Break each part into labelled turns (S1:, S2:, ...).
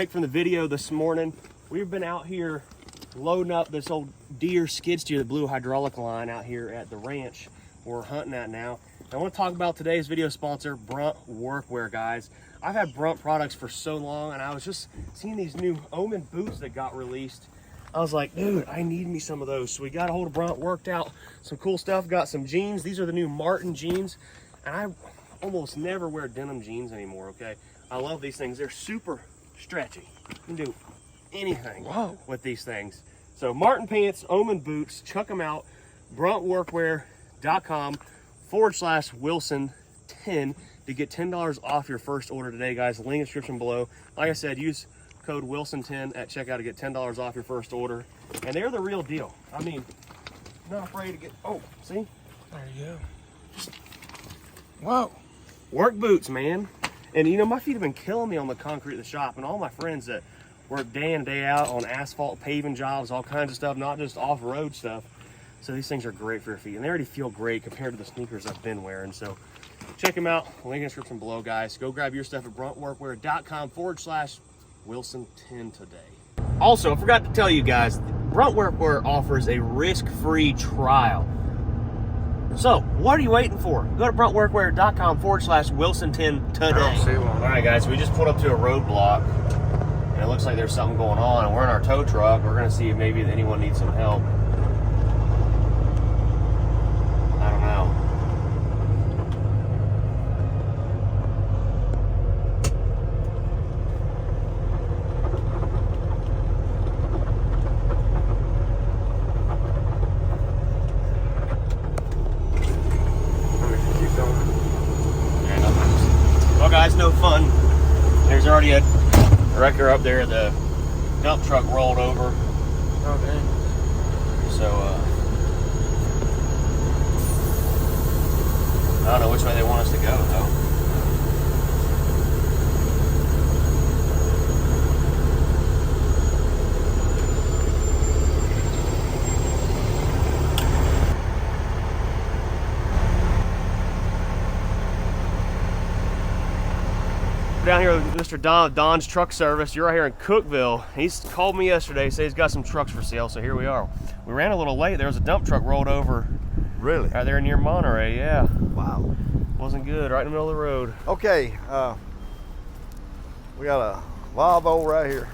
S1: break from the video this morning. We've been out here loading up this old Deere skid steer, the blue hydraulic line out here at the ranch we're hunting at now. I want to talk about today's video sponsor, Brunt Workwear, guys. I've had Brunt products for so long, and I was just seeing these new Omen boots that got released. I was like, dude, I need me some of those. So we got a hold of Brunt, worked out some cool stuff, got some jeans. These are the new Martin jeans, and I almost never wear denim jeans anymore, okay? I love these things. They're super stretchy. You can do anything with these things. So Martin pants, Omen boots, check them out. BruntWorkwear.com/Wilson10 to get $10 off your first order today, guys. Link in the description below. Like I said, use code Wilson10 at checkout to get $10 off your first order. And they're the real deal. I mean, not afraid to get, oh, see?
S2: There you go. Whoa.
S1: Work boots, man. And you know, my feet have been killing me on the concrete of the shop, and all my friends that work day in, day out on asphalt paving jobs, all kinds of stuff, not just off-road stuff. So these things are great for your feet, and they already feel great compared to the sneakers I've been wearing. So check them out. Link in the description below, guys. Go grab your stuff at BruntWorkwear.com/Wilson10 today. Also, I forgot to tell you guys, Brunt Workwear offers a risk-free trial. So, what are you waiting for? Go to BruntWorkwear.com/Wilson10 today.
S2: I don't see one.
S1: All right, guys, we just pulled up to a roadblock, and it looks like there's something going on. And we're in our tow truck. We're going to see if maybe anyone needs some help. I don't know. Well, guys, no fun. There's already a wrecker up there. The dump truck rolled over.
S2: Okay.
S1: So, I don't know which way they want us to go, though. Down here with Mr. Don's Truck Service. You're right here in Cookeville. He's called me yesterday, said he's got some trucks for sale, so here we are. We ran a little late. There was a dump truck rolled over.
S3: Really?
S1: Right there near Monterey, yeah.
S3: Wow.
S1: Wasn't good, right in the middle of the road.
S3: Okay, we got a Volvo right here.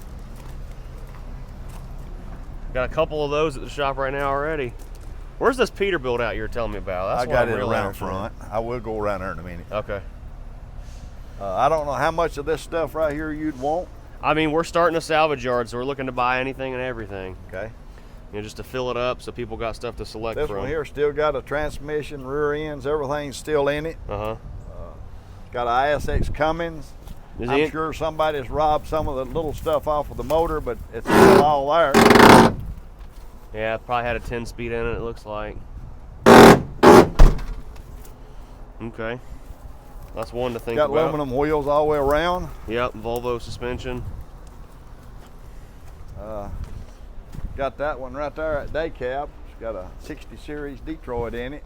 S1: Got a couple of those at the shop right now already. Where's this Peterbilt out you were telling me about? That's
S3: I got
S1: what I'm
S3: it
S1: really
S3: around
S1: interested in.
S3: front. I will go around there in a minute.
S1: Okay.
S3: I don't know how much of this stuff right here you'd want.
S1: I mean, we're starting a salvage yard, so we're looking to buy anything and everything.
S3: Okay.
S1: You know, just to fill it up so people got stuff to select
S3: This
S1: from.
S3: one here still got a transmission, rear ends, everything's still in it.
S1: Uh-huh.
S3: Got a ISX Cummins.
S1: Is
S3: I'm
S1: it?
S3: sure somebody's robbed some of the little stuff off of the motor, but it's still all there.
S1: Yeah, it probably had a 10-speed in it, it looks like. Okay. That's one to think
S3: Got
S1: about.
S3: aluminum wheels all the way around.
S1: Yep, Volvo suspension.
S3: Got that one right there at day cab. It's got a 60 series Detroit in it.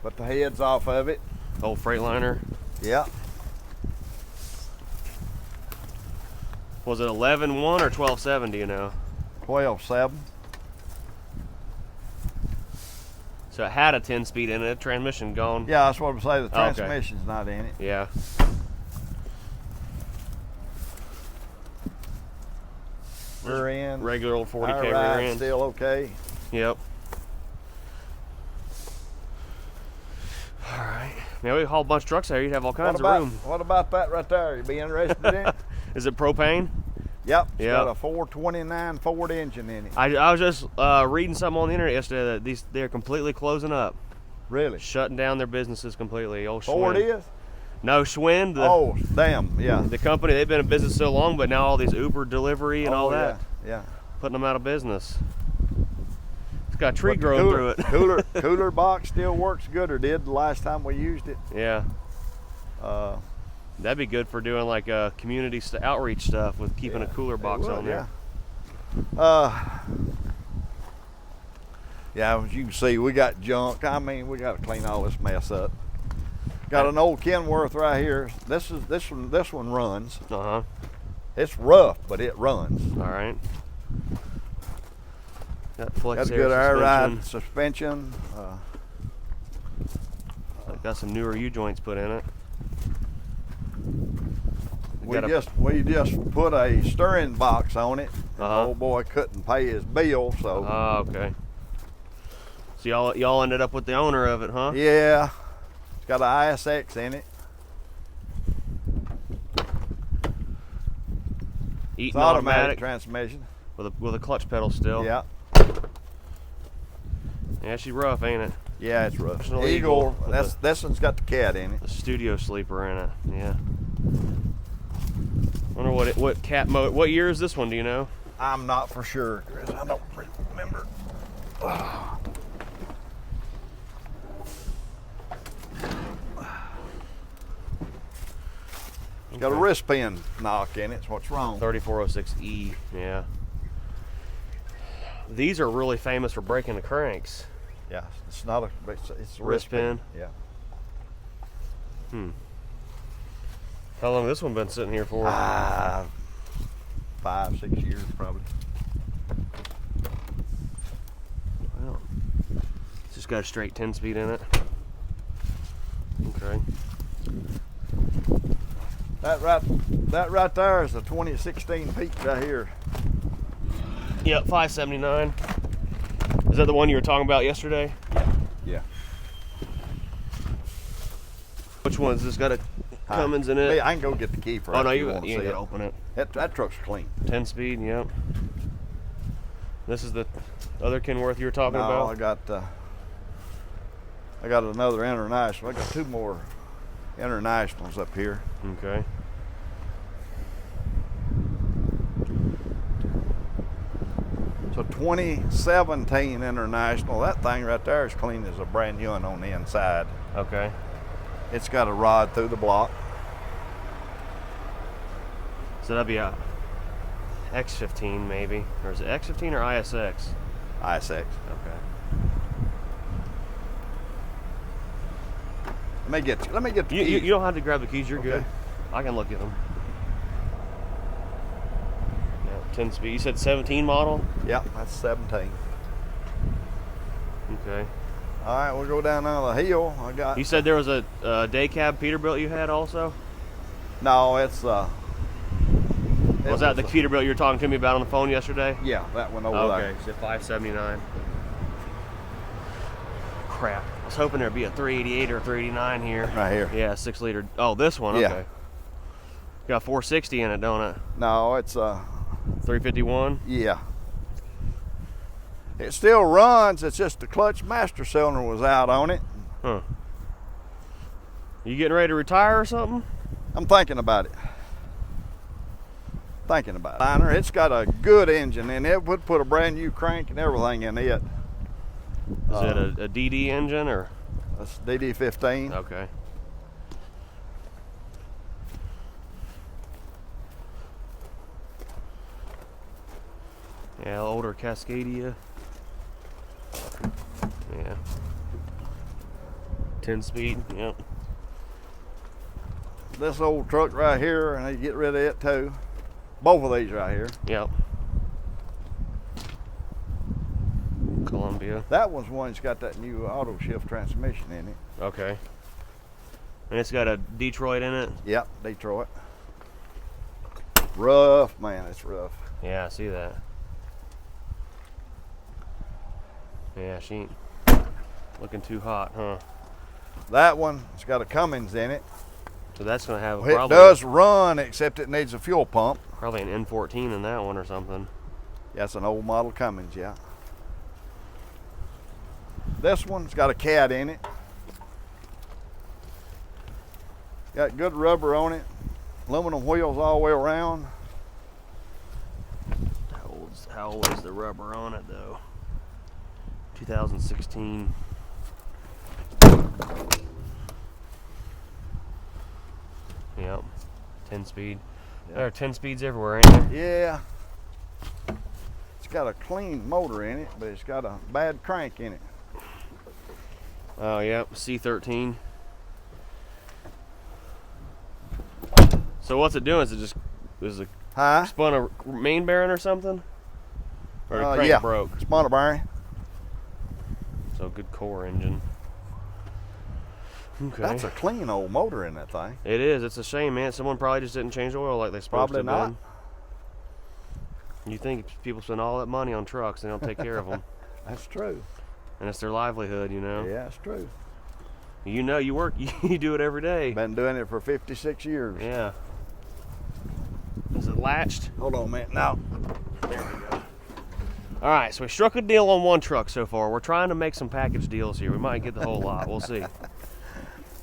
S3: Put the heads off of it.
S1: Old Freightliner.
S3: Yeah.
S1: Was it 11.1 or 12.7, do you know?
S3: 12.7.
S1: So it had a 10-speed in it, transmission gone.
S3: Yeah, that's what I'm saying. The
S1: Okay.
S3: transmission's not in it.
S1: Yeah.
S3: Rear end.
S1: Regular old 40K
S3: Our
S1: rear
S3: ride's
S1: end.
S3: still okay.
S1: Yep. All right. Now we haul a bunch of trucks there. You'd have all kinds of room.
S3: What about that right there? You be interested in it?
S1: Is it propane?
S3: Yep. It's
S1: Yep.
S3: got a 429 Ford engine in it.
S1: I was just reading something on the internet yesterday that they're completely closing up,
S3: Really?
S1: shutting down their businesses completely. Old
S3: Ford
S1: Schwinn.
S3: is?
S1: No, Schwinn.
S3: Oh, damn. Yeah.
S1: The company, they've been in business so long, but now all these Uber delivery and all
S3: Oh,
S1: that,
S3: Yeah.
S1: putting them out of business. It's got a tree
S3: But the
S1: growing through it.
S3: Cooler box still works good, or did the last time we used it.
S1: Yeah.
S3: Uh,
S1: That'd be good for doing like community outreach stuff with keeping a cooler box
S3: it would,
S1: on there.
S3: Yeah, as you can see, we got junk. I mean, we got to clean all this mess up. Got an old Kenworth right here. This one runs.
S1: Uh-huh.
S3: It's rough, but it runs.
S1: All right. Got flex
S3: Got a good air
S1: suspension.
S3: ride suspension.
S1: Got some newer U-joints put in it.
S3: We just put a steering box on it.
S1: Uh-huh.
S3: Old boy couldn't pay his bill, so
S1: Okay. So y'all ended up with the owner of it, huh?
S3: yeah. It's got an ISX in it. It's
S1: Eaton
S3: automatic transmission.
S1: with a clutch pedal still.
S3: Yeah.
S1: Yeah, she's rough, ain't it?
S3: Yeah, it's rough.
S1: There's an
S3: Eagle.
S1: with
S3: This one's got the cat in it.
S1: a studio sleeper in it. Yeah. Wonder what cat mode. What year is this one? Do you know?
S3: I'm not for sure, Chris. I don't remember. It's got a wrist pin knock in it. What's wrong?
S1: 3406E. Yeah. These are really famous for breaking the cranks.
S3: Yeah, it's not a. It's a
S1: Wrist pin?
S3: Yeah.
S1: How long has this one been sitting here for?
S3: 5, 6 years probably.
S1: Wow. It's just got a straight 10-speed in it. Okay.
S3: That right there is a 2016 Peak right here.
S1: Yep, 579. Is that the one you were talking about yesterday?
S3: Yeah.
S1: Which one's this? Got a Cummins in it?
S3: Hey, I can go get the key for it.
S1: Oh no,
S3: if
S1: you
S3: want to see
S1: gotta
S3: it.
S1: open it.
S3: That truck's clean.
S1: 10-speed. Yep. This is the other Kenworth you were talking
S3: No,
S1: about.
S3: I got another international. I got 2 more internationals up here.
S1: Okay.
S3: So 2017 international. That thing right there is clean as a brand new one on the inside.
S1: Okay.
S3: It's got a rod through the block.
S1: So that'd be a X15 maybe, or is it X15 or ISX?
S3: ISX.
S1: Okay.
S3: Let me get the key.
S1: You don't have to grab the keys. You're good.
S3: Okay.
S1: I can look at them. Yeah, 10 speed. You said 17 model.
S3: Yep, that's 17.
S1: Okay.
S3: All right, we'll go down on the hill. I got.
S1: You said there was a day cab Peterbilt you had also.
S3: No, it's
S1: Was that the Peterbilt you were talking to me about on the phone yesterday?
S3: Yeah, that one over
S1: Okay,
S3: there.
S1: it's a 579. Crap. I was hoping there'd be a 388 or a 389 here.
S3: Right here.
S1: Yeah, 6 liter. Oh, this one.
S3: Yeah.
S1: Okay. Got 460 in it, don't it?
S3: No, it's
S1: 351.
S3: yeah. It still runs. It's just the clutch master cylinder was out on it.
S1: Huh. You getting ready to retire or something?
S3: I'm thinking about it. It's got a good engine in it. Would put a brand new crank and everything in it.
S1: Is it a DD engine or?
S3: That's DD15.
S1: Okay. Yeah, older Cascadia. Yeah. 10 speed, yep.
S3: This old truck right here, and they get rid of it too. Both of these right here.
S1: Yep. Columbia.
S3: That one's one that's got that new auto shift transmission in it.
S1: Okay. And it's got a Detroit in it?
S3: Yep, Detroit. Rough, man, it's rough.
S1: Yeah, I see that. Yeah, she ain't looking too hot, huh?
S3: That one, it's got a Cummins in it.
S1: So that's gonna have
S3: It
S1: probably,
S3: does run, except it needs a fuel pump.
S1: probably an N14 in that one or something.
S3: That's an old model Cummins, yeah. This one's got a cat in it. Got good rubber on it. Aluminum wheels all the way around.
S1: How old is the rubber on it though? 2016. Yep. 10 speed.
S3: Yeah.
S1: There are 10 speeds everywhere, ain't there?
S3: Yeah. It's got a clean motor in it, but it's got a bad crank in it.
S1: Oh, yep. C13. So what's it doing? Is it
S3: Huh?
S1: spun a main bearing or something? Or the crank
S3: Yeah.
S1: broke?
S3: Spun a bearing.
S1: So good core engine. Okay.
S3: That's a clean old motor in that thing.
S1: It is. It's a shame, man. Someone probably just didn't change the oil like they supposed
S3: Probably
S1: to.
S3: not.
S1: You think people spend all that money on trucks and they don't take care of them,
S3: That's true.
S1: and it's their livelihood, you know.
S3: Yeah, it's true.
S1: You know, you work, you do it every day.
S3: Been doing it for 56 years.
S1: Yeah. Is it latched?
S3: Hold on a minute. Now,
S1: All right, so we struck a deal on one truck so far. We're trying to make some package deals here. We might get the whole lot. We'll see.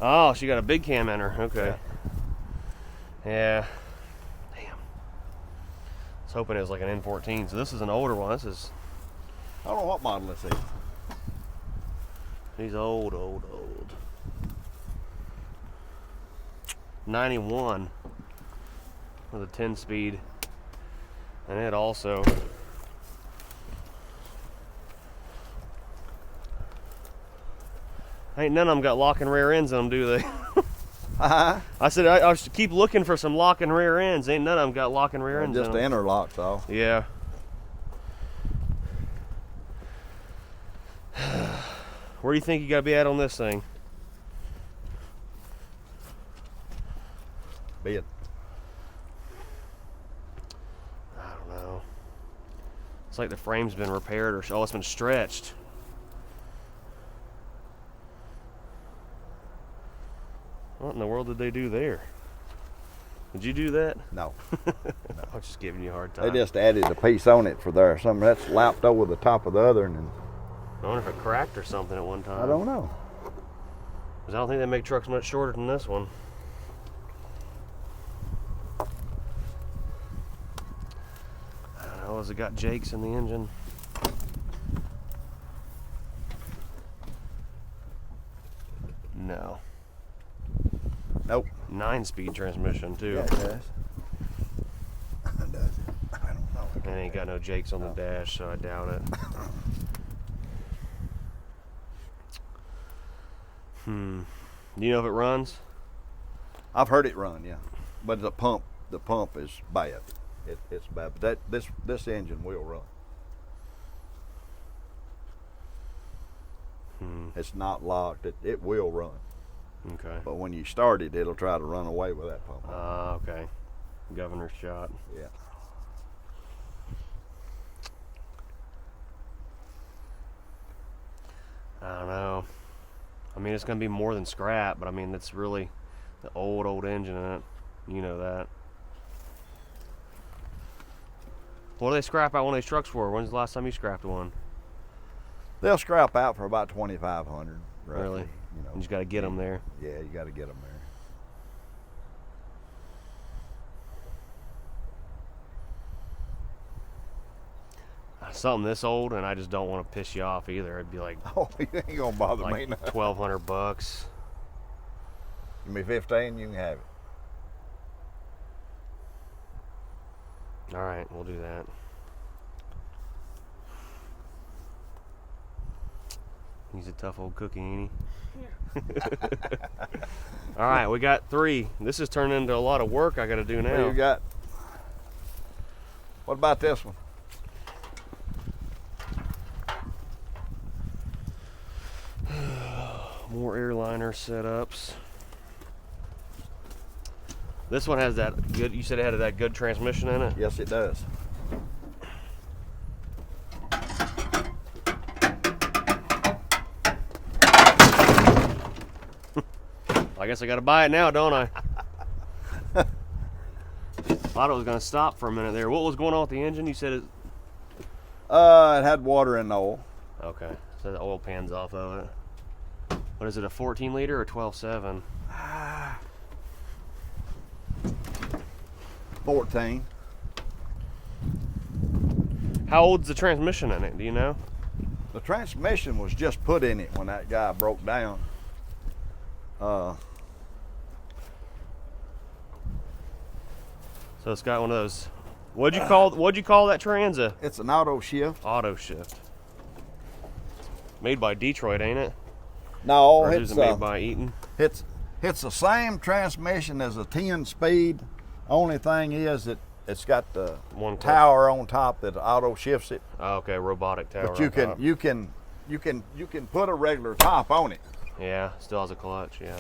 S1: Oh, she got a big cam in her. Okay. Yeah. Damn. I was hoping it was like an N14. So this is an older one. This is,
S3: I don't know what model this is.
S1: he's old. 91 with a 10-speed. And it also, ain't none of them got lock and rear ends on them, do they?
S3: Uh-huh.
S1: I said I should keep looking for some lock and rear ends. Ain't none of them got lock and rear ends
S3: Just
S1: on
S3: the
S1: 'em.
S3: interlocks off.
S1: Yeah. Where do you think you gotta be at on this thing?
S3: Bid.
S1: I don't know. It's like the frame's been repaired or it's been stretched. What in the world did they do there? Did you do that?
S3: No.
S1: I was just giving you a hard
S3: They
S1: time.
S3: just added a piece on it for there. Something that's lapped over the top of the other. And
S1: I wonder if it cracked or something at one time.
S3: I don't know.
S1: 'Cause I don't think they make trucks much shorter than this one. I don't know, has it got Jakes in the engine? No.
S3: Nope.
S1: 9-speed transmission too.
S3: Yeah, it does. It does. I don't know.
S1: It ain't got no Jakes on the
S3: No.
S1: dash, so I doubt it. Do you know if it runs?
S3: I've heard it run, yeah. But the pump is bad. It's bad. But this engine will run. It's not locked. It will run.
S1: Okay.
S3: But when you start it, it'll try to run away with that pump.
S1: Okay. Governor's shot.
S3: Yeah.
S1: I don't know. I mean, it's going to be more than scrap, but I mean, it's really the old engine in it. You know that. What do they scrap out one of these trucks for? When's the last time you scrapped one?
S3: They'll scrap out for about $2,500.
S1: Really?
S3: You know.
S1: You just got to get them there.
S3: Yeah, you got to get them there.
S1: Something this old, and I just don't want to piss you off either. It'd be like
S3: Oh, you ain't gonna bother me.
S1: like
S3: No.
S1: $1,200.
S3: Give me 15, you can have it.
S1: All right, we'll do that. He's a tough old cookie, ain't he? All right, we got 3. This is turning into a lot of work I got to do
S3: What
S1: now.
S3: you got? What about this one?
S1: More airliner setups. This one has that good, you said it had that good transmission in it?
S3: Yes, it does.
S1: I guess I got to buy it now, don't I? Thought it was going to stop for a minute there. What was going on with the engine? You said it...
S3: It had water in the oil.
S1: Okay, so the oil pan's off of it. What is it, a 14 liter or 12.7?
S3: 14.
S1: How old's the transmission in it? Do you know?
S3: The transmission was just put in it when that guy broke down.
S1: So it's got one of those. What'd you call that Transa?
S3: It's an auto shift.
S1: Auto shift. Made by Detroit, ain't it?
S3: No,
S1: Or is it made by Eaton?
S3: it's the same transmission as a 10-speed, Only thing is that it's got the
S1: One click.
S3: tower on top that auto shifts it.
S1: Oh, okay, robotic tower.
S3: But you
S1: on
S3: can
S1: top.
S3: you can put a regular top on it.
S1: Yeah, still has a clutch. Yeah.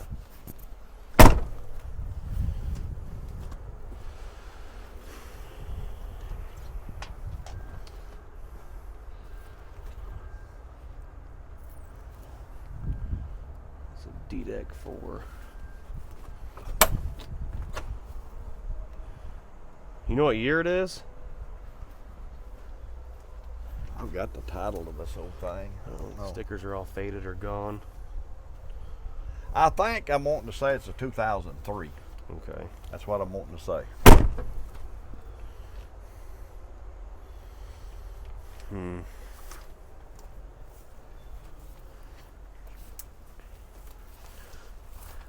S1: It's a D-Deck 4. You know what year it is?
S3: I've got the title of this whole thing. I don't know.
S1: Stickers are all faded or gone.
S3: I think I'm wanting to say it's a 2003.
S1: Okay.
S3: That's what I'm wanting to say.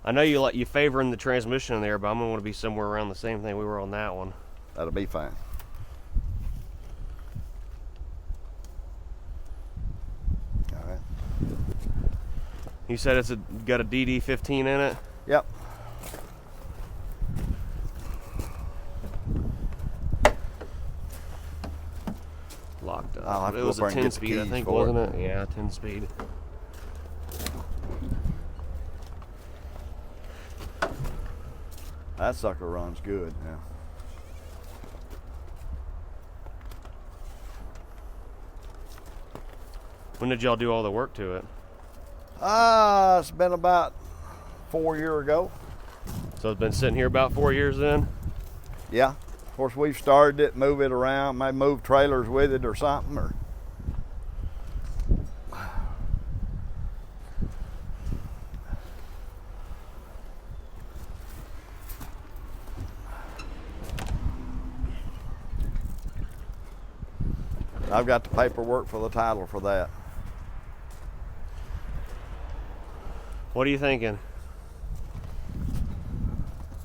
S1: I know you favoring the transmission in there, but I'm gonna want to be somewhere around the same thing we were on that one.
S3: That'll be fine. All right.
S1: You said it's got a DD15 in it.
S3: Yep.
S1: Locked up.
S3: I'll have to
S1: It
S3: go
S1: was
S3: over
S1: a
S3: and get
S1: 10
S3: the
S1: speed, I
S3: keys
S1: think,
S3: for it.
S1: wasn't it? Yeah, 10 speed.
S3: That sucker runs good now.
S1: When did y'all do all the work to it?
S3: It's been about 4 years ago.
S1: So it's been sitting here about 4 years then?
S3: Yeah. Of course, we've started it, move it around, maybe move trailers with it or something. Or I've got the paperwork for the title for that.
S1: What are you thinking?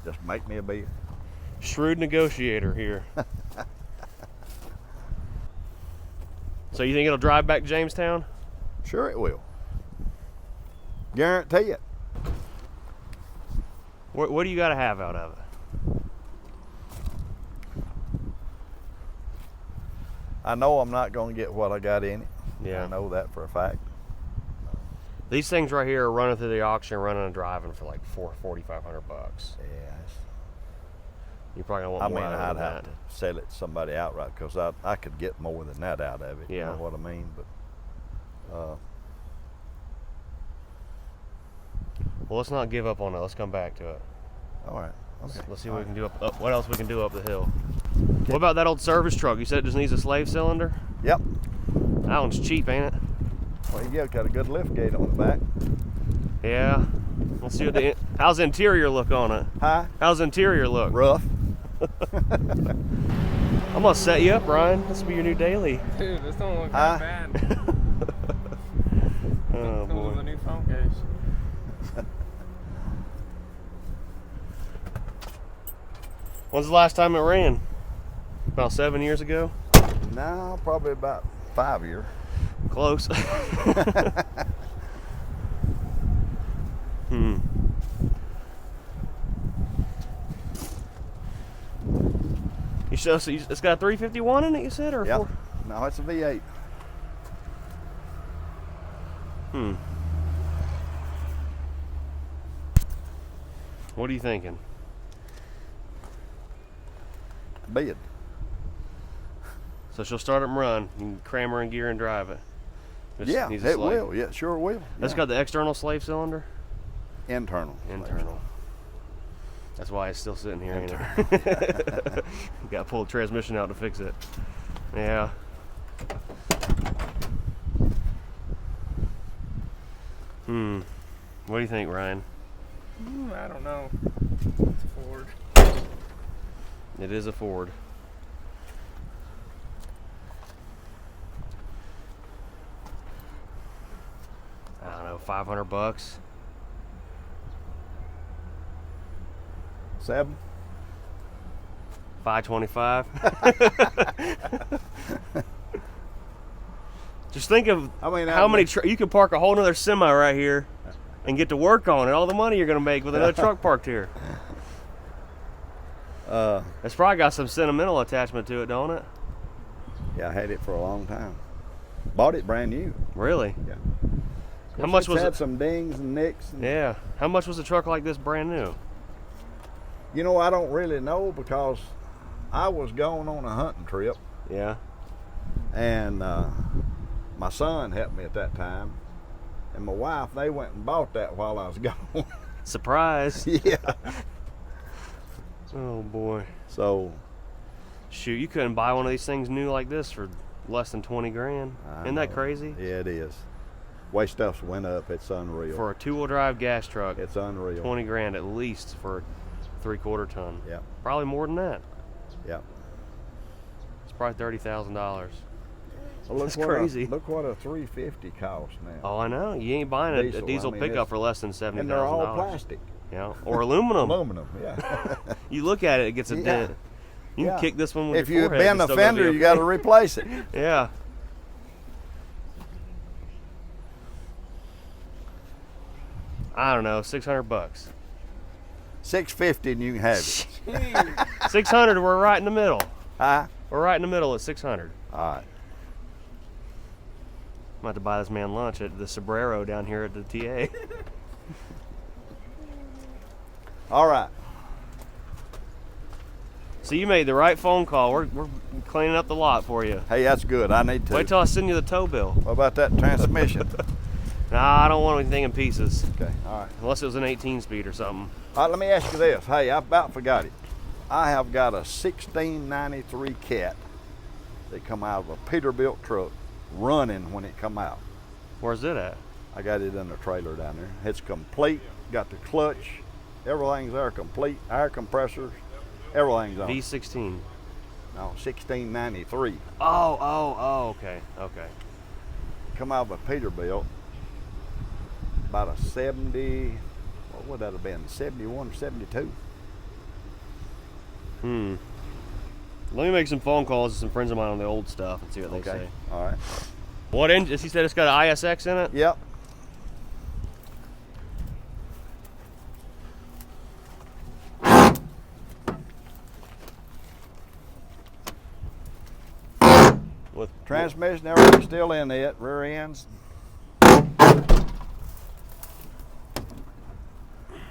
S3: Just make me a beer.
S1: Shrewd negotiator here. So you think it'll drive back to Jamestown?
S3: Sure it will. Guarantee it.
S1: What do you got to have out of it?
S3: I know I'm not going to get what I got in it.
S1: Yeah.
S3: I know that for a fact.
S1: These things right here are running through the auction, running and driving for like $4,500.
S3: Yeah.
S1: You probably don't want
S3: I
S1: more
S3: mean,
S1: out
S3: I'd
S1: of
S3: have
S1: that.
S3: to sell it to somebody outright because I could get more than that out of it.
S1: Yeah.
S3: You know what I mean? But
S1: Well, let's not give up on it. Let's come back to it.
S3: all right. Okay.
S1: Let's see what we can do up. What else we can do up the hill? What about that old service truck? You said it just needs a slave cylinder.
S3: Yep.
S1: That one's cheap, ain't it?
S3: Well, yeah, got a good lift gate on the back.
S1: Yeah. Let's see what the how's the interior look on it.
S3: Huh?
S1: How's the interior look?
S3: Rough.
S1: I'm gonna set you up, Ryan. This will be your new daily.
S2: Dude, this don't look
S3: Huh?
S2: that bad.
S1: Oh
S2: Comes with
S1: boy.
S2: a new phone case.
S1: When's the last time it ran? About 7 years ago.
S3: No, probably about 5 years.
S1: Close. You show, so it's got a 351 in it, you said, or
S3: Yep.
S1: four?
S3: No, it's a V8.
S1: What are you thinking?
S3: Bid.
S1: So she'll start up and run. You can cram her in gear and drive it. Just
S3: Yeah,
S1: needs a
S3: it
S1: slave.
S3: will. Yeah, sure will.
S1: That's
S3: Yeah.
S1: got the external slave cylinder?
S3: Internal.
S1: Internal. That's why it's still sitting here, ain't it? Got to pull the transmission out to fix it. Yeah. What do you think, Ryan?
S2: I don't know. It's a Ford.
S1: It is a Ford. I don't know, $500.
S3: 7.
S1: 525. Just think of
S3: I mean,
S1: how many you could park a whole nother semi right here and get to work on it. All the money you're going to make with another truck parked here. It's probably got some sentimental attachment to it, don't it?
S3: Yeah, I had it for a long time. Bought it brand new.
S1: Really?
S3: Yeah.
S1: How much was
S3: had
S1: it?
S3: some dings and nicks. And,
S1: Yeah. How much was a truck like this brand new?
S3: You know, I don't really know because I was going on a hunting trip,
S1: Yeah.
S3: and my son helped me at that time, and my wife, they went and bought that while I was gone.
S1: Surprise.
S3: Yeah.
S1: Oh boy.
S3: So
S1: Shoot, you couldn't buy one of these things new like this for less than 20 grand.
S3: I
S1: Isn't that
S3: know.
S1: crazy?
S3: Yeah, it is. Way stuff's went up. It's unreal.
S1: For a 2-wheel drive gas truck,
S3: It's unreal.
S1: 20 grand at least for a 3/4 ton.
S3: Yeah.
S1: Probably more than that.
S3: Yeah.
S1: It's probably $30,000.
S3: Well, look
S1: That's
S3: what
S1: crazy.
S3: look what a 350 costs now.
S1: Oh, I know. You ain't buying a
S3: Diesel,
S1: diesel
S3: I mean,
S1: pickup
S3: it's-
S1: for less than $70,000.
S3: And they're all plastic.
S1: Yeah, or aluminum.
S3: Aluminum, yeah.
S1: You look at it, it gets a
S3: Yeah.
S1: dent. You
S3: Yeah.
S1: can kick this one with
S3: If
S1: your
S3: you
S1: forehead.
S3: bend
S1: it's
S3: the
S1: still gonna
S3: fender,
S1: be
S3: you got to
S1: okay.
S3: replace it.
S1: Yeah. I don't know, $600.
S3: 650 and you can have it.
S1: 600. We're right in the middle.
S3: Huh?
S1: We're right in the middle at 600.
S3: All right.
S1: I'm about to buy this man lunch at the Sombrero down here at the TA.
S3: All right.
S1: So you made the right phone call. We're cleaning up the lot for you.
S3: Hey, that's good. I need to.
S1: Wait till I send you the tow bill.
S3: What about that transmission?
S1: Nah, I don't want anything in pieces.
S3: Okay. All right.
S1: Unless it was an 18 speed or something.
S3: All right, let me ask you this. Hey, I about forgot it. I have got a 1693 Cat that come out of a Peterbilt truck running when it come out.
S1: Where's it at?
S3: I got it in the trailer down there. It's complete. Got the clutch. Everything's there complete. Air compressors. Everything's on.
S1: V16.
S3: No, 1693.
S1: Oh, okay.
S3: Come out of a Peterbilt. About a 70, what would that have been? 71 or 72?
S1: Let me make some phone calls to some friends of mine on the old stuff and see what they
S3: Okay.
S1: say.
S3: All right.
S1: What engine? He said it's got an ISX in it?
S3: Yep.
S1: With
S3: Transmission, everything's still in it. Rear ends.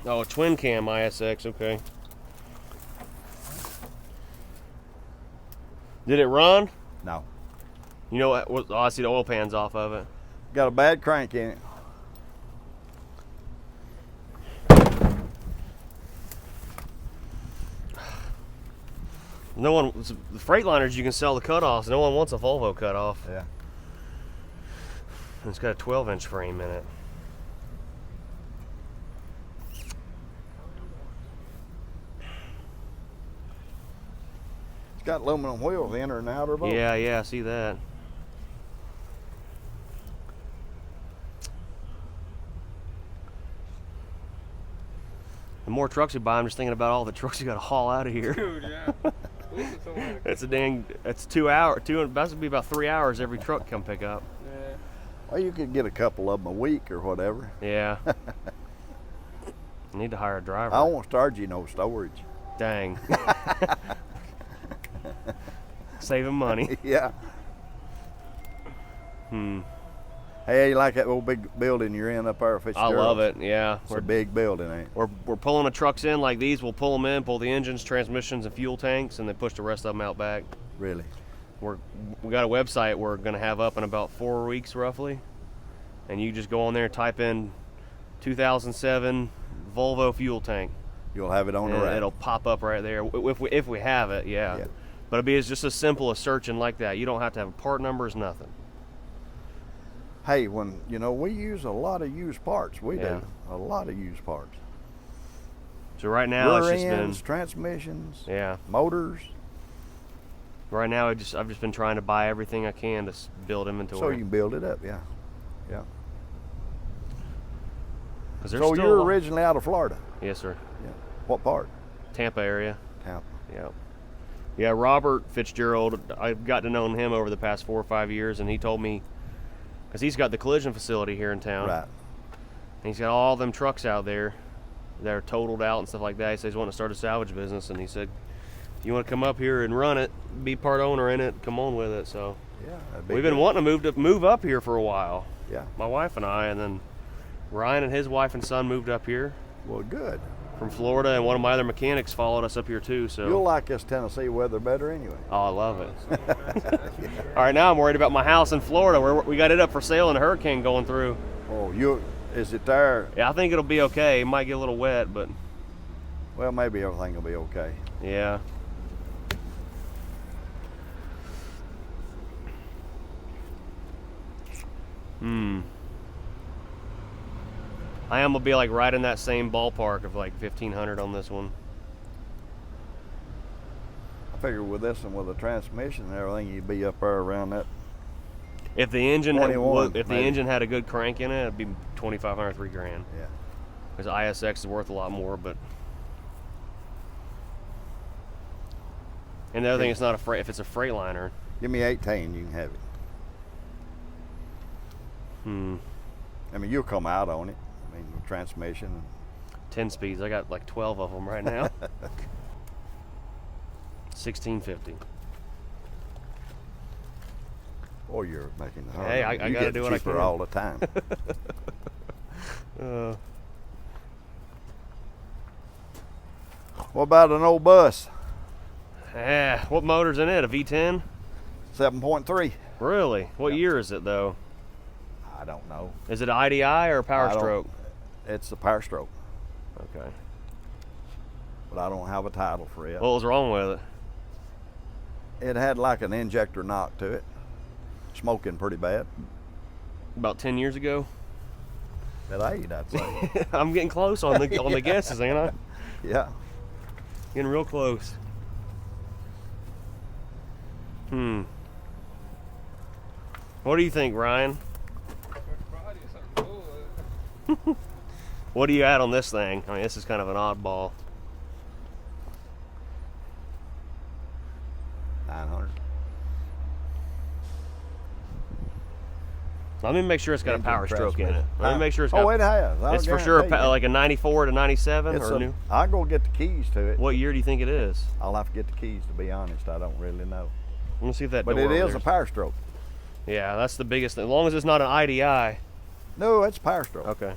S1: Oh, a twin cam ISX, okay. Did it run?
S3: No.
S1: You know what? Oh, I see the oil pans off of it.
S3: Got a bad crank in it.
S1: No one, the Freightliners, you can sell the cutoffs. No one wants a Volvo cutoff.
S3: Yeah.
S1: It's got a 12-inch frame in it.
S3: It's got aluminum wheels, inner and outer both.
S1: Yeah, I see that. The more trucks you buy, I'm just thinking about all the trucks you got to haul out of here.
S2: Dude, yeah. This is something like-
S1: It's a dang. It's 2 hours. That's gonna be about 3 hours every truck come pick up.
S2: Yeah.
S3: Well, you could get a couple of them a week or whatever.
S1: Yeah. Need to hire a driver.
S3: I won't charge you no storage.
S1: Dang. Saving money.
S3: Yeah. Hey, you like that old big building you're in up there,
S1: I
S3: Fitzgerald?
S1: love it. Yeah.
S3: It's a big building, ain't it?
S1: We're pulling the trucks in like these. We'll pull them in, pull the engines, transmissions, and fuel tanks, and then push the rest of them out back.
S3: Really?
S1: We got a website we're gonna have up in about 4 weeks roughly, and you just go on there and type in 2007 Volvo fuel tank.
S3: You'll have it on the
S1: And
S3: rack.
S1: it'll pop up right there if we have it. Yeah.
S3: Yeah.
S1: But it'll be just as simple as searching like that. You don't have to have part numbers, nothing.
S3: Hey, we use a lot of used parts. We
S1: Yeah.
S3: do. A lot of used parts.
S1: So right now
S3: Rear
S1: it's just
S3: ends, transmissions,
S1: yeah.
S3: motors.
S1: Right now I've just been trying to buy everything I can to build inventory.
S3: So you can build it up, yeah. Yeah.
S1: 'Cause there's
S3: So
S1: still
S3: you're
S1: a lot-
S3: originally out of Florida?
S1: Yes, sir.
S3: Yeah. What part?
S1: Tampa area.
S3: Tampa.
S1: Yeah. Yeah, Robert Fitzgerald, I've got to know him over the past 4 or 5 years, and he told me, because he's got the collision facility here in town.
S3: Right.
S1: And he's got all them trucks out there that are totaled out and stuff like that. He says he's wanting to start a salvage business, and he said, you want to come up here and run it, be part owner in it, come on with it. So
S3: Yeah, that'd be
S1: we've been
S3: good.
S1: wanting to move up here for a while.
S3: Yeah.
S1: My wife and I, and then Ryan and his wife and son moved up here
S3: Well, good.
S1: from Florida, and one of my other mechanics followed us up here too. So
S3: You'll like this Tennessee weather better anyway.
S1: oh, I love it. All right, now I'm worried about my house in Florida where we got it up for sale and a hurricane going through.
S3: Oh, is it there?
S1: Yeah, I think it'll be okay. It might get a little wet, but
S3: Well, maybe everything will be okay.
S1: yeah. I am gonna be like right in that same ballpark of like 1,500 on this one.
S3: I figure with this and with the transmission and everything, you'd be up there around that.
S1: If the engine had,
S3: 21,
S1: if the
S3: maybe.
S1: engine had a good crank in it, it'd be 2,500, $3,000.
S3: Yeah.
S1: Because ISX is worth a lot more, but. And the other thing, it's not a freight. If it's a Freightliner,
S3: Give me 18, you can have it. I mean, you'll come out on it. I mean, with transmission.
S1: 10 speeds. I got like 12 of them right now. 1650.
S3: Or you're making the
S1: Hey, I
S3: you
S1: gotta
S3: get
S1: do what I
S3: cheaper
S1: can.
S3: all the time. What about an old bus?
S1: Yeah, what motor's in it? A V10?
S3: 7.3.
S1: Really? What
S3: Yep.
S1: year is it though?
S3: I don't know.
S1: Is it IDI or Power
S3: I don't-
S1: Stroke?
S3: It's a Power Stroke,
S1: Okay.
S3: but I don't have a title for it.
S1: What was wrong with it?
S3: It had like an injector knock to it. Smoking pretty bad.
S1: About 10 years ago?
S3: At 8, I'd say.
S1: I'm getting close on the on the guesses, ain't I?
S3: Yeah.
S1: Getting real close. What do you think, Ryan?
S2: Friday or something cool.
S1: What are you at on this thing? I mean, this is kind of an oddball.
S3: 900.
S1: Let me make sure it's got a
S3: Engine
S1: Power Stroke in it.
S3: transmission.
S1: Let me make sure it's
S3: Oh,
S1: got.
S3: it has. I'll
S1: It's for sure
S3: guarantee you.
S1: like a 94 to 97
S3: It's
S1: or
S3: a,
S1: new.
S3: I'll go get the keys to it.
S1: What year do you think it is?
S3: I'll have to get the keys, to be honest. I don't really know.
S1: Let me see if that.
S3: But
S1: door
S3: it
S1: over
S3: is
S1: there
S3: a Power Stroke.
S1: Yeah, that's the biggest thing. As long as it's not an IDI.
S3: No, it's Power Stroke.
S1: Okay.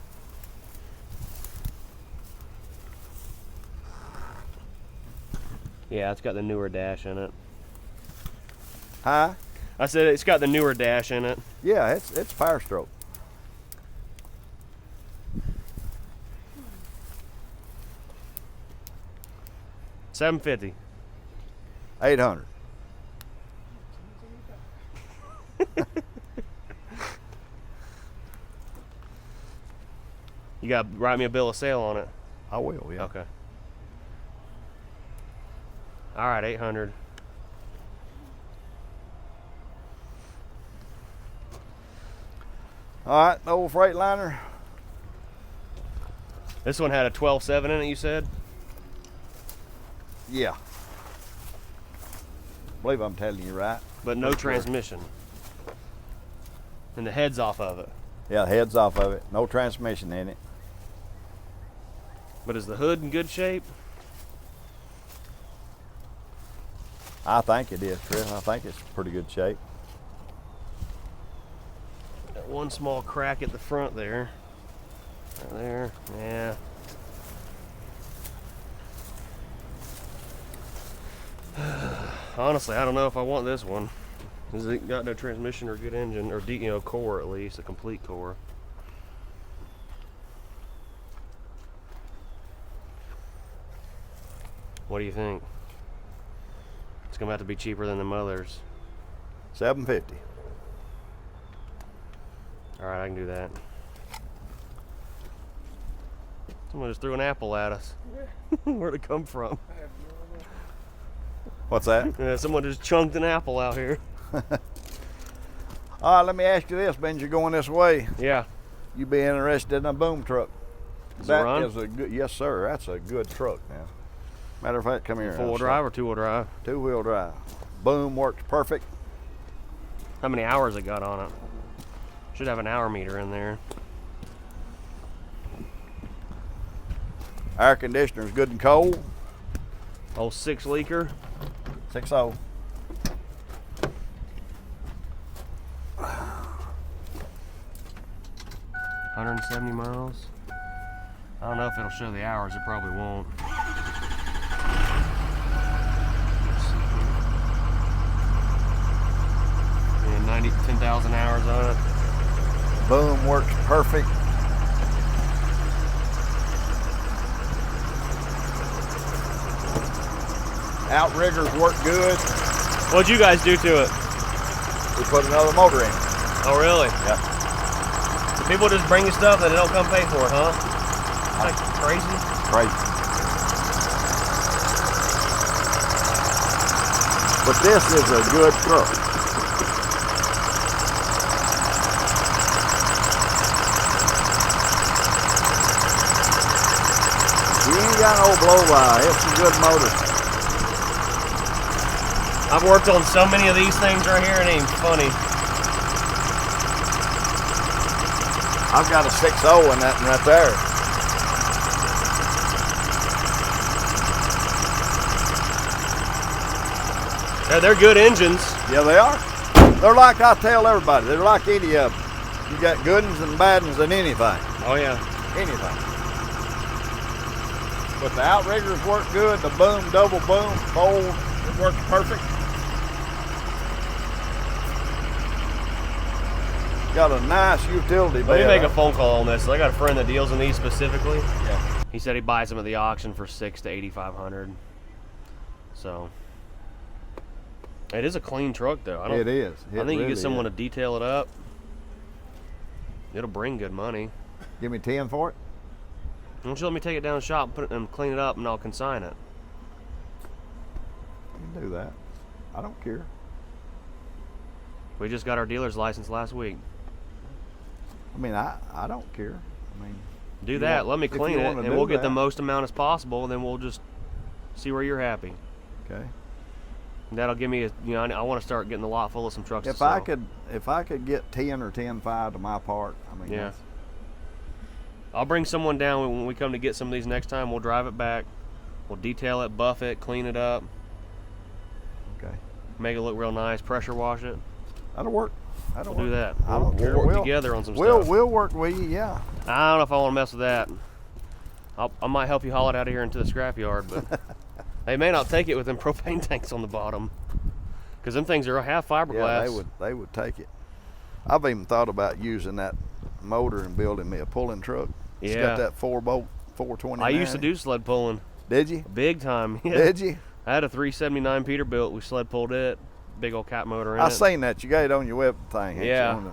S1: Yeah, it's got the newer dash in it.
S3: Huh?
S1: I said it's got the newer dash in it.
S3: Yeah, it's Power Stroke.
S1: $750.
S3: 800.
S1: You got to write me a bill of sale on it.
S3: I will, yeah.
S1: Okay. All right, 800.
S3: All right, the old Freightliner.
S1: This one had a 12.7 in it, you said?
S3: Yeah. Believe I'm telling you right.
S1: But no
S3: For sure.
S1: transmission. And the head's off of it.
S3: Yeah, the head's off of it. No transmission in it.
S1: But is the hood in good shape?
S3: I think it is, Chris. I think it's pretty good shape.
S1: Got one small crack at the front there. Right there, yeah. Honestly, I don't know if I want this one. Cause it got no transmission or good engine, or core at least, a complete core. What do you think? It's gonna have to be cheaper than the mothers.
S3: 750.
S1: All right, I can do that. Someone just threw an apple at us. Where'd it come from?
S2: I have no idea.
S3: What's that?
S1: Yeah, someone just chunked an apple out here.
S3: All right, let me ask you this, Ben. You're going this way.
S1: Yeah.
S3: You be interested in a boom truck?
S1: Does it
S3: That
S1: run?
S3: is a good. Yes, sir. That's a good truck now. Matter of fact, come here.
S1: Four-wheel drive or two-wheel drive?
S3: Two-wheel drive. Boom works perfect.
S1: How many hours it got on it? Should have an hour meter in there.
S3: Air conditioner's good and cold.
S1: Oh, 6 leaker.
S3: 6.0.
S1: $170 miles. I don't know if it'll show the hours. It probably won't. Yeah, 10,000 hours on it.
S3: Boom works perfect. Outriggers work good.
S1: What'd you guys do to it?
S3: We put another motor in.
S1: Oh, really?
S3: Yeah.
S1: So people just bring you stuff and they don't come pay for it, huh? Like crazy.
S3: Crazy. But this is a good truck. You ain't got no blow by. It's a good motor.
S1: I've worked on so many of these things right here, it ain't funny.
S3: I've got a 6.0 in that one right there.
S1: Yeah, they're good engines.
S3: Yeah, they are. They're like I tell everybody. They're like any of them. You got good ones and bad ones and anything.
S1: Oh yeah.
S3: Anything. But the outriggers work good. The boom, double boom, fold, it works perfect. Got a nice utility bed.
S1: Let me make a phone call on this. I got a friend that deals in these specifically.
S3: Yeah.
S1: He said he buys them at the auction for $600 to $8,500. So it is a clean truck, though.
S3: It is.
S1: I think you get someone to detail it up. It'll bring good money.
S3: Give me 10 for it.
S1: Why don't you let me take it down the shop, put it and clean it up, and I'll consign it.
S3: You can do that. I don't care.
S1: We just got our dealer's license last week.
S3: I mean, I don't care. I mean,
S1: Do that. Let me
S3: if you
S1: clean it,
S3: wanna
S1: and
S3: do
S1: we'll get the
S3: that.
S1: most amount as possible, and then we'll just see where you're happy.
S3: Okay.
S1: And that'll give me a, you know, I want to start getting a lot full of some trucks.
S3: If
S1: to
S3: I
S1: sell.
S3: could get 10 or 10.5 to my part, I mean,
S1: Yeah. I'll bring someone down when we come to get some of these next time. We'll drive it back. We'll detail it, buff it, clean it up,
S3: okay.
S1: make it look real nice, pressure wash it.
S3: That'll work.
S1: We'll do that.
S3: I don't care.
S1: We'll work together on some
S3: We'll
S1: stuff.
S3: work with you, yeah.
S1: I don't know if I want to mess with that. I might help you haul it out of here into the scrapyard, but they may not take it with them propane tanks on the bottom, because them things are half fiberglass.
S3: Yeah, they would take it. I've even thought about using that motor and building me a pulling truck. It's
S1: Yeah.
S3: got that 4-bolt 420.
S1: I used to do sled pulling.
S3: Did you?
S1: Big time. Yeah.
S3: Did you?
S1: I had a 379 Peterbilt. We sled pulled it. Big old cat motor in
S3: I
S1: it.
S3: seen that. You got it on your web thing. ain't you?
S1: Yeah.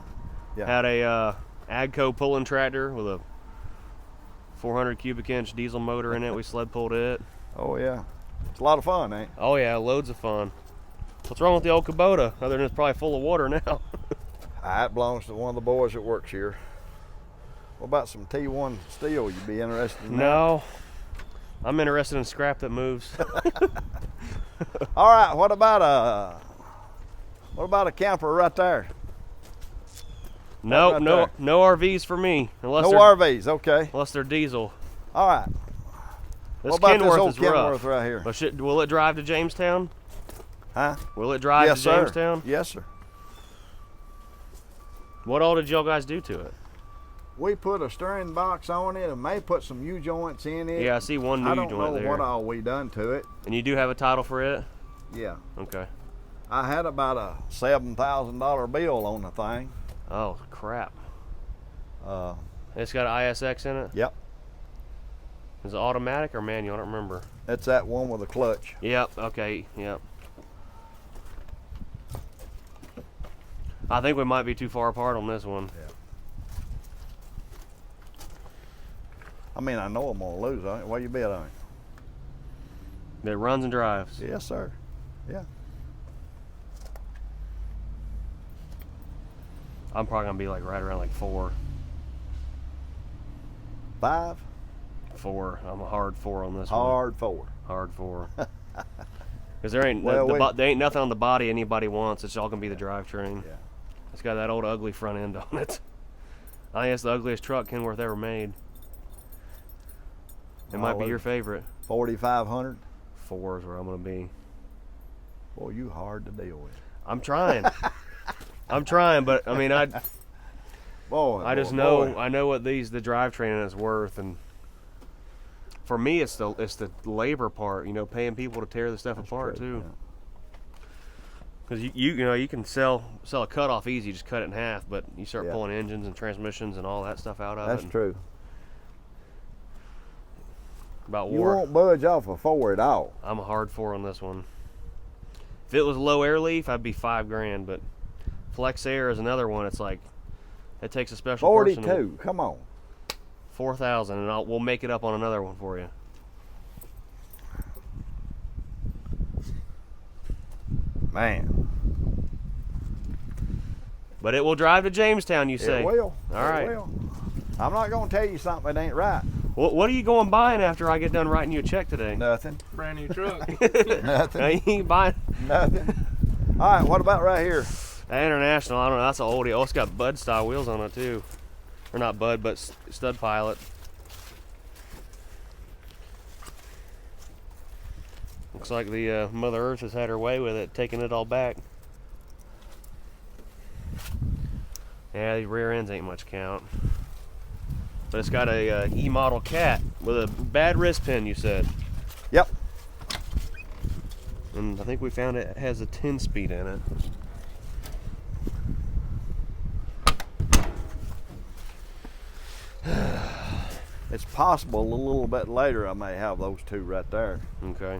S3: Yeah.
S1: Had a Agco pulling tractor with a 400 cubic inch diesel motor in it. We sled pulled it.
S3: Oh yeah. It's a lot of fun, ain't it?
S1: Oh yeah, loads of fun. What's wrong with the old Kubota? Other than it's probably full of water now.
S3: That belongs to one of the boys that works here. What about some T1 steel? You be interested in that?
S1: No. I'm interested in scrap that moves.
S3: All right. What about a camper right there?
S1: No,
S3: right
S1: no,
S3: there.
S1: no RVs for me. Unless
S3: No
S1: they're,
S3: RVs. Okay.
S1: unless they're diesel.
S3: All right.
S1: This
S3: What about this
S1: Kenworth
S3: old
S1: is rough.
S3: Kenworth right here?
S1: But will it drive to Jamestown?
S3: Huh?
S1: Will it drive
S3: Yes,
S1: to
S3: sir.
S1: Jamestown?
S3: Yes, sir.
S1: What all did y'all guys do to it?
S3: We put a steering box on it and may put some U-joints in it.
S1: Yeah, I see one new
S3: I don't
S1: joint
S3: know
S1: there.
S3: what all we done to it.
S1: And you do have a title for it?
S3: Yeah.
S1: Okay.
S3: I had about a $7,000 bill on the thing.
S1: Oh, crap.
S3: Uh,
S1: It's got an ISX in it?
S3: yep.
S1: Is it automatic or manual? I don't remember.
S3: That's that one with a clutch.
S1: Yep, okay, yep. I think we might be too far apart on this one.
S3: I mean, I know I'm gonna lose on it. What you bet on it?
S1: It runs and drives.
S3: Yes, sir. Yeah.
S1: I'm probably gonna be like right around like 4.
S3: 5.
S1: 4. I'm a hard 4 on this one.
S3: Hard 4.
S1: Hard 4. Because there ain't
S3: Well,
S1: there ain't nothing on the body anybody wants. It's all gonna be the drivetrain.
S3: Yeah.
S1: It's got that old ugly front end on it. I think it's the ugliest truck Kenworth ever made. It might be your favorite.
S3: 4,500.
S1: 4 is where I'm gonna be.
S3: Boy, you hard to deal with.
S1: I'm trying. I'm trying, but I mean, I just know I know what the drivetrain is worth, and for me, it's the labor part. You know, paying people to tear the stuff apart too. Because you can sell a cutoff easy, just cut it in half, but you start pulling engines and transmissions and all that stuff out of it.
S3: That's true.
S1: About
S3: You won't budge off a 4 at all.
S1: I'm a hard 4 on this one. If it was low air leaf, I'd be $5,000, but Flex Air is another one. It's like it takes a special
S3: 42.
S1: person.
S3: Come on.
S1: 4,000, and we'll make it up on another one for you.
S3: Man.
S1: But it will drive to Jamestown, you say?
S3: It will.
S1: All right.
S3: It will. I'm not going to tell you something that ain't right.
S1: What are you going buying after I get done writing you a check today?
S3: Nothing.
S2: Brand new truck.
S3: Nothing.
S1: You ain't buying
S3: Nothing. All right, what about right here?
S1: that International. I don't know. That's an oldie. Oh, it's got Bud style wheels on it too, or not Bud, but Stud Pilot. Looks like the Mother Earth has had her way with it, taking it all back. Yeah, these rear ends ain't much count. But it's got a E-model cat with a bad wrist pin, you said.
S3: Yep.
S1: And I think we found it has a 10-speed in it.
S3: It's possible a little bit later I may have those two right there.
S1: Okay.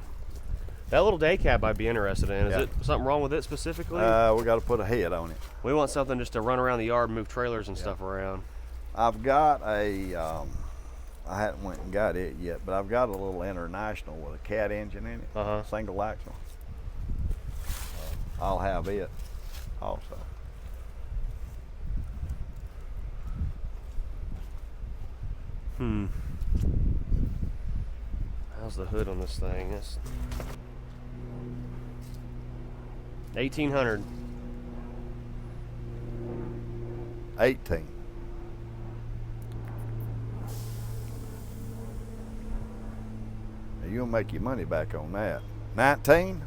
S1: That little day cab I'd be interested in. Is
S3: Yeah.
S1: it something wrong with it specifically?
S3: We got to put a head on it.
S1: We want something just to run around the yard and move trailers and stuff around.
S3: I've got a, I hadn't went and got it yet, but I've got a little International with a cat engine in it, single axle. I'll have it also.
S1: How's the hood on this thing? It's 1800.
S3: 18. Now you'll make your money back on that. 19?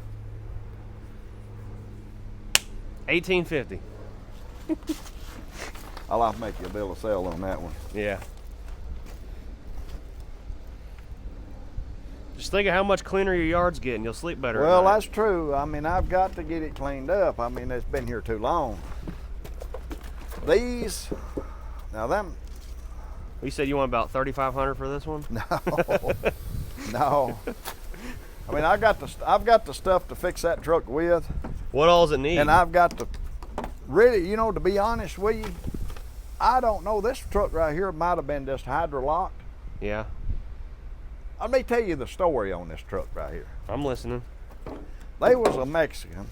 S1: 1850.
S3: I'll have to make you a bill of sale on that one.
S1: Yeah. Just think of how much cleaner your yard's getting. You'll sleep better.
S3: Well,
S1: at night.
S3: that's true. I mean, I've got to get it cleaned up. I mean, it's been here too long. These, now them.
S1: You said you want about 3,500 for this one?
S3: No, no. I mean, I've got the stuff to fix that truck with,
S1: What all does it need?
S3: and I've got to really, you know, to be honest with you, I don't know. This truck right here might have been just hydrolocked.
S1: Yeah,
S3: Let me tell you the story on this truck right here.
S1: I'm listening.
S3: They was a Mexican.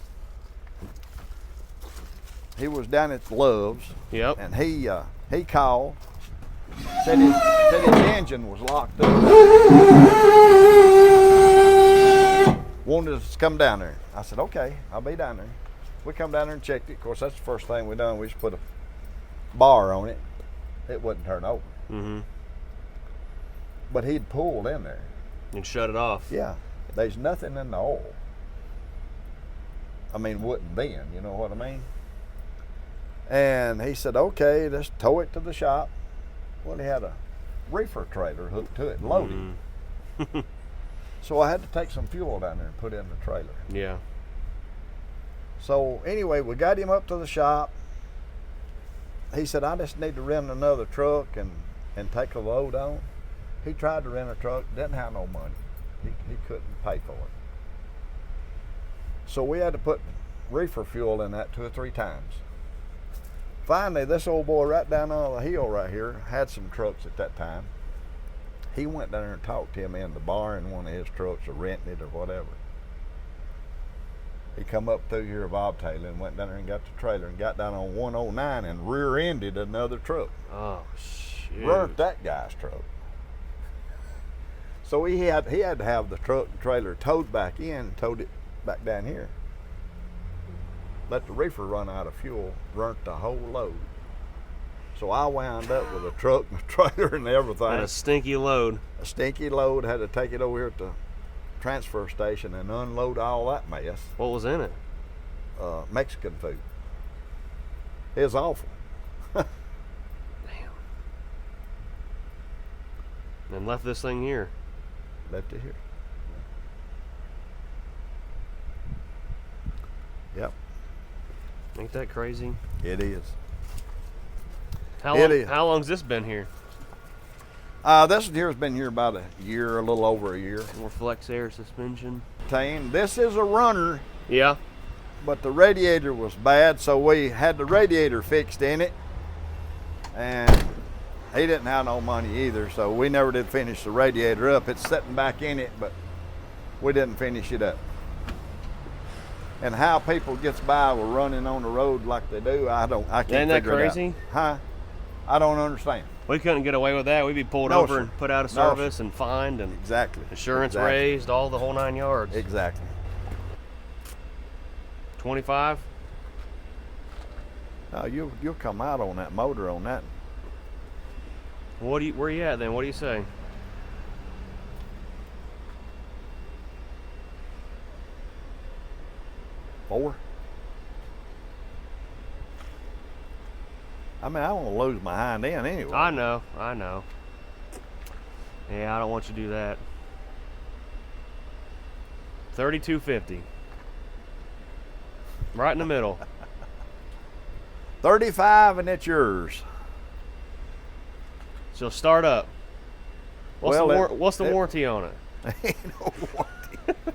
S3: He was down at Love's.
S1: Yep.
S3: And he called, said his engine was locked up. Wanted us to come down there. I said, okay, I'll be down there. We come down there and checked it. Of course, that's the first thing we done. We just put a bar on it. It wouldn't turn over.
S1: Mm-hmm.
S3: But he'd pulled in there.
S1: And shut it off.
S3: Yeah, there's nothing in the oil. I mean, wouldn't bend, you know what I mean? And he said, okay, let's tow it to the shop. Well, he had a reefer trailer hooked to it, loaded.
S1: Mm-hmm.
S3: So I had to take some fuel down there and put in the trailer.
S1: Yeah.
S3: So anyway, we got him up to the shop. He said, I just need to rent another truck and take a load on. He tried to rent a truck, didn't have no money. He couldn't pay for it. So we had to put reefer fuel in that 2 or 3 times. Finally, this old boy right down on the hill right here had some trucks at that time. He went down there and talked to him in the bar in one of his trucks or renting it or whatever. He come up through here, Bob Taylor, and went down there and got the trailer and got down on 109 and rear-ended another truck.
S1: Oh, shit.
S3: Burnt that guy's truck. So he had to have the truck and trailer towed back in and towed it back down here. Let the reefer run out of fuel, burnt the whole load. So I wound up with a truck and a trailer and everything.
S1: And a stinky load.
S3: A stinky load, had to take it over here to transfer station and unload all that mess.
S1: What was in it?
S3: Mexican food. It was awful.
S1: Damn. And left this thing here.
S3: Left it here. Yep,
S1: Ain't that crazy?
S3: it is.
S1: How
S3: It
S1: long?
S3: is.
S1: How long's this been here?
S3: This deer's been here about a year, a little over a year.
S1: More flex air suspension.
S3: This is a runner,
S1: Yeah.
S3: but the radiator was bad, so we had the radiator fixed in it, and he didn't have no money either, so we never did finish the radiator up. It's sitting back in it, but we didn't finish it up. And how people gets by with running on the road like they do, I can't
S1: Ain't that
S3: figure it
S1: crazy?
S3: out. Huh? I don't understand.
S1: We couldn't get away with that. We'd be pulled
S3: No,
S1: over
S3: sir.
S1: and put out of
S3: No,
S1: service and fined and
S3: Exactly.
S1: insurance
S3: Exactly.
S1: raised, all the whole 9 yards.
S3: Exactly.
S1: 25?
S3: You'll come out on that motor on that.
S1: Where you at then? What do you say?
S3: Four. I mean, I don't want to lose my hind end anyway.
S1: I know. Yeah, I don't want you to do that. 32.50. Right in the middle.
S3: 35 and it's yours.
S1: So start up. What's
S3: Well,
S1: what's the warranty on it?
S3: Ain't no warranty.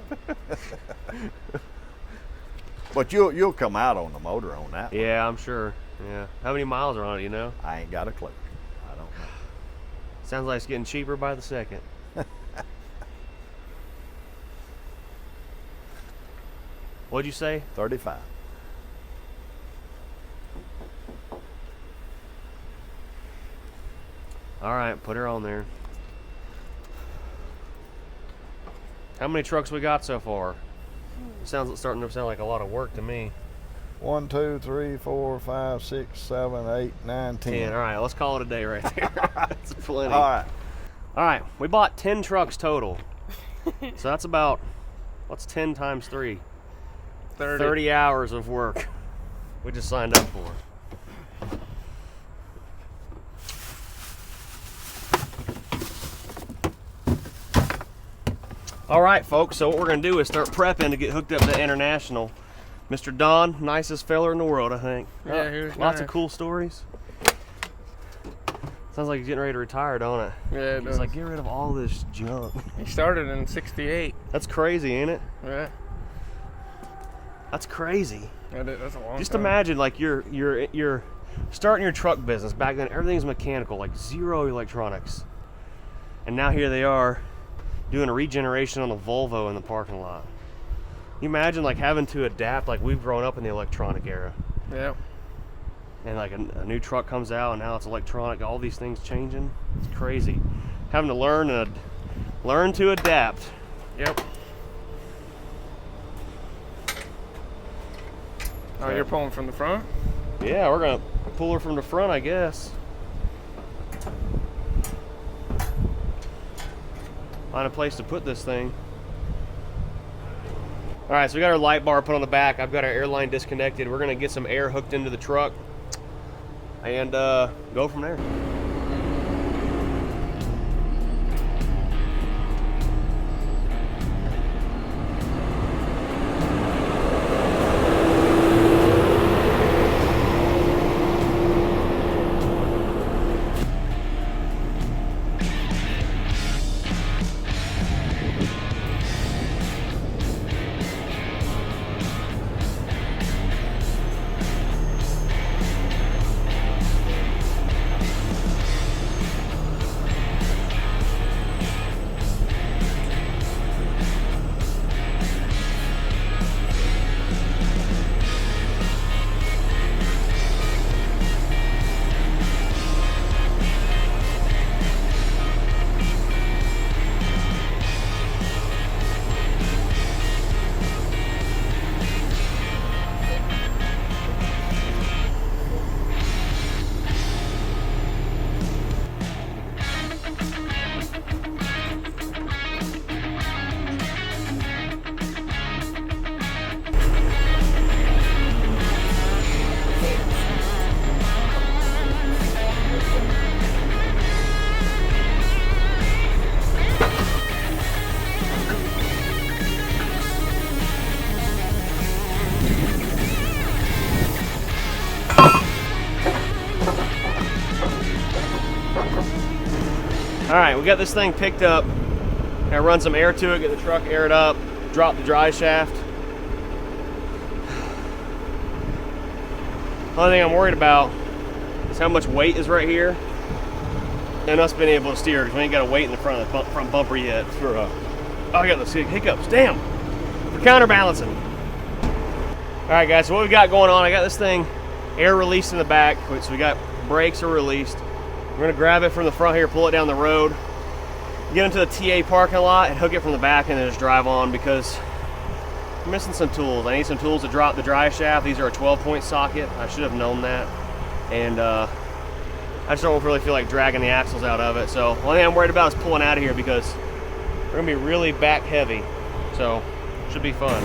S3: But you'll come out on the motor on that one.
S1: Yeah, I'm sure. Yeah. How many miles are on it, you know?
S3: I ain't got a clue. I don't know.
S1: Sounds like it's getting cheaper by the second. What'd you say?
S3: 35.
S1: All right, put her on there. How many trucks we got so far? Starting to sound like a lot of work to me.
S3: 1, 2, 3, 4, 5, 6, 7, 8, 9, 10.
S1: 10. All right, let's call it a day right there. That's plenty.
S3: All right.
S1: All right, we bought 10 trucks total. So that's about, what's 10 times 3? 30 hours of work we just signed up for. All right, folks, so what we're gonna do is start prepping to get hooked up to International. Mr. Don, nicest feller in the world, I think.
S2: Yeah, he was
S1: Lots of
S2: nice.
S1: cool stories. Sounds like he's getting ready to retire, don't it?
S2: Yeah, it
S1: He's
S2: does.
S1: like, get rid of all this junk.
S2: He started in '68.
S1: That's crazy, ain't it?
S2: Yeah,
S1: That's crazy.
S2: that's a long
S1: Just
S2: time.
S1: imagine, like, you're starting your truck business. Back then, everything's mechanical, like zero electronics. And now here they are doing a regeneration on a Volvo in the parking lot. You imagine, like, having to adapt, like we've grown up in the electronic era.
S2: Yeah.
S1: And like a new truck comes out and now it's electronic, all these things changing. It's crazy. Having to learn to adapt.
S2: Yep. Oh, you're pulling from the front?
S1: Yeah, we're gonna pull her from the front, I guess. Find a place to put this thing. All right, so we got our light bar put on the back. I've got our air line disconnected. We're gonna get some air hooked into the truck and go from there. All right, we got this thing picked up. Gotta run some air to it, get the truck aired up, drop the dry shaft. Only thing I'm worried about is how much weight is right here and us being able to steer, because we ain't got a weight in the front of the front bumper yet for oh, I got those hiccups, damn, for counterbalancing. All right guys, so what we got going on, I got this thing air released in the back, so we got brakes are released. We're gonna grab it from the front here, pull it down the road, get into the TA parking lot and hook it from the back and then just drive on, because I'm missing some tools. I need some tools to drop the dry shaft. These are a 12-point socket. I should have known that. And I just don't really feel like dragging the axles out of it. So one thing I'm worried about is pulling out of here, because we're gonna be really back heavy. So should be fun.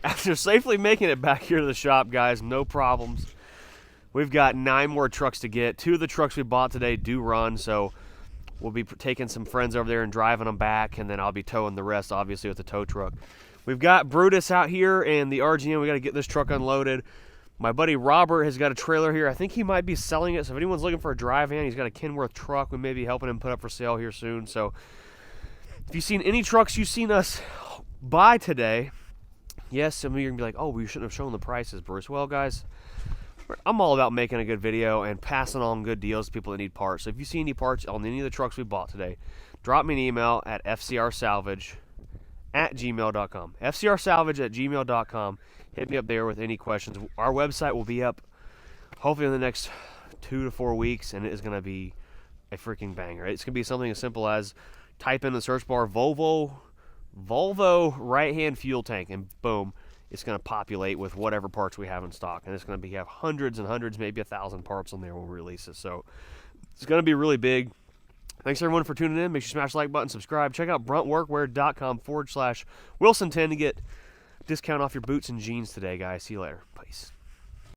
S1: After safely making it back here to the shop, guys, no problems. We've got 9 more trucks to get. 2 of the trucks we bought today do run, so we'll be taking some friends over there and driving them back, and then I'll be towing the rest, obviously, with the tow truck. We've got Brutus out here and the RGM. We got to get this truck unloaded. My buddy Robert has got a trailer here. I think he might be selling it, so if anyone's looking for a dry van, he's got a Kenworth truck. We may be helping him put up for sale here soon. So if you've seen any trucks you've seen us buy today, yes, some of you are going to be like, oh, well, you shouldn't have shown the prices, Bruce. Well, guys, I'm all about making a good video and passing on good deals to people that need parts. So if you see any parts on any of the trucks we bought today, drop me an email at fcrsalvage@gmail.com. fcrsalvage@gmail.com. Hit me up there with any questions. Our website will be up hopefully in the next 2 to 4 weeks, and it is going to be a freaking banger. It's going to be something as simple as type in the search bar Volvo right-hand fuel tank, and boom, it's going to populate with whatever parts we have in stock, and it's going to have hundreds and hundreds, maybe 1,000 parts on there when we release it. So it's going to be really big. Thanks everyone for tuning in. Make sure you smash the like button, subscribe. Check out bruntworkwear.com/Wilson10 to get discount off your boots and jeans today, guys. See you later. Peace.